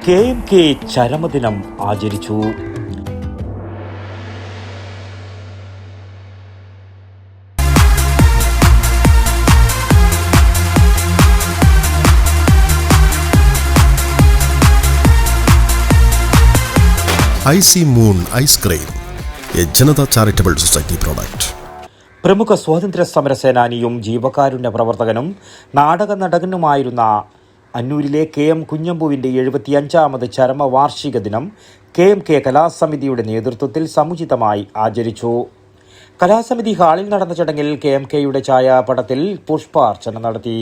KMK ചരമദിനം ആചരിച്ചു. Icy moon ice cream, a Janata charitable society product. പ്രമുഖ സ്വാതന്ത്ര്യ സമര സേനാനിയും ജീവകാരുണ്യ പ്രവർത്തകനും നാടക നടനുമായിരുന്ന അന്നൂരിലെ KM കുഞ്ഞമ്പുവിൻ്റെ 75ാമത് ചരമവാർഷിക ദിനം KMK കലാസമിതിയുടെ നേതൃത്വത്തിൽ സമുചിതമായി ആചരിച്ചു. കലാസമിതി ഹാളിൽ നടന്ന ചടങ്ങിൽ KMKയുടെ ഛായാപടത്തിൽ പുഷ്പാർച്ചന നടത്തി.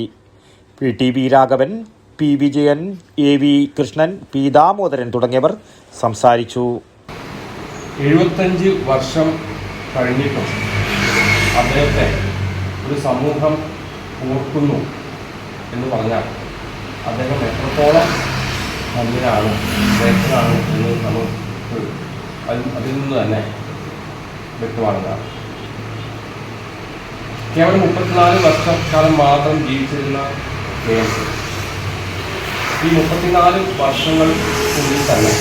TB Raghavan, P Vijayan, AV Krishnan, P Damodaran തുടങ്ങിയവർ സംസാരിച്ചു. 75 വർഷം കഴിഞ്ഞിട്ടും അദ്ദേഹത്തെ ഒരു സമൂഹം ഓർക്കുന്നു എന്ന് പറഞ്ഞാൽ അദ്ദേഹം എത്രത്തോളം ധന്യനാണ്, ശ്രേഷ്ഠനാണ് എന്ന് നമുക്ക് അതിൽ നിന്ന് തന്നെ വ്യക്തമാകുന്നതാണ്. കേവലം 34 വർഷക്കാലം മാത്രം ജീവിച്ചിരുന്ന KMK ഈ 34 വർഷങ്ങൾക്കുള്ളിൽ തന്നെ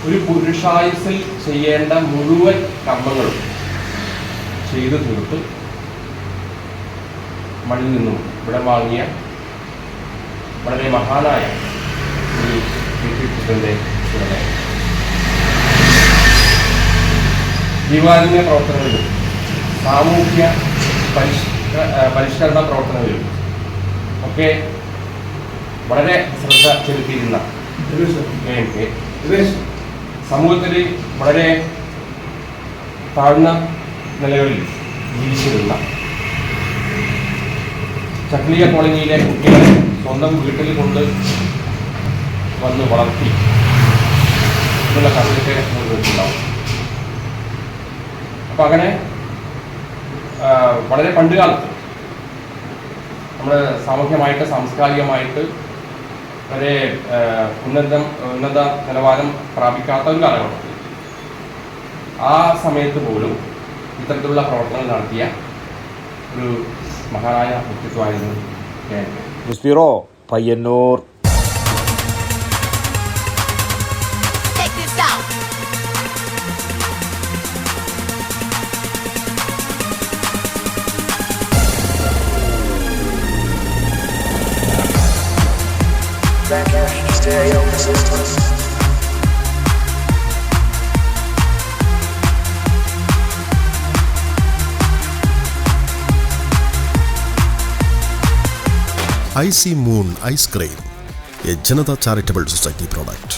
ഒരു പുരുഷായുസ്സിൽ ചെയ്യേണ്ട മുഴുവൻ കർമ്മങ്ങളും ചെയ്തു തീർത്ത് മണ്ണിൽ നിന്നും ഇവിടെ വാങ്ങിയ വളരെ മഹാനായ ഈ വ്യക്തിത്വത്തിൻ്റെ ഉടമ ജീവകാരുണ്യ പ്രവർത്തനങ്ങളിലും സാമൂഹ്യ പരിഷ്കരണ പ്രവർത്തനങ്ങളിലും ഒക്കെ വളരെ ശ്രദ്ധ ചെലുത്തിയിരുന്ന KMK സമൂഹത്തിൽ വളരെ താഴ്ന്ന നിലകളിൽ ജീവിച്ചിരുന്ന ചക്ലിയ കോളനിയിലെ കുട്ടികളെ സ്വന്തം വീട്ടിൽ കൊണ്ട് വന്ന് വളർത്തി എന്നുള്ള കഥയൊക്കെ ഉണ്ടാവും. അപ്പം അങ്ങനെ വളരെ പണ്ടുകാലത്ത് നമ്മൾ സാമൂഹ്യമായിട്ട് സാംസ്കാരികമായിട്ട് വളരെ ഉന്നത നിലവാരം പ്രാപിക്കാത്ത ഒരു കാലഘട്ടത്തിൽ ആ സമയത്ത് പോലും ഇത്തരത്തിലുള്ള പ്രവർത്തനങ്ങൾ നടത്തിയ ഒരു മഹാനായ വ്യക്തിത്വമായിരുന്നു KMK. Payyanur. Icy moon ice cream, a Janata charitable society product.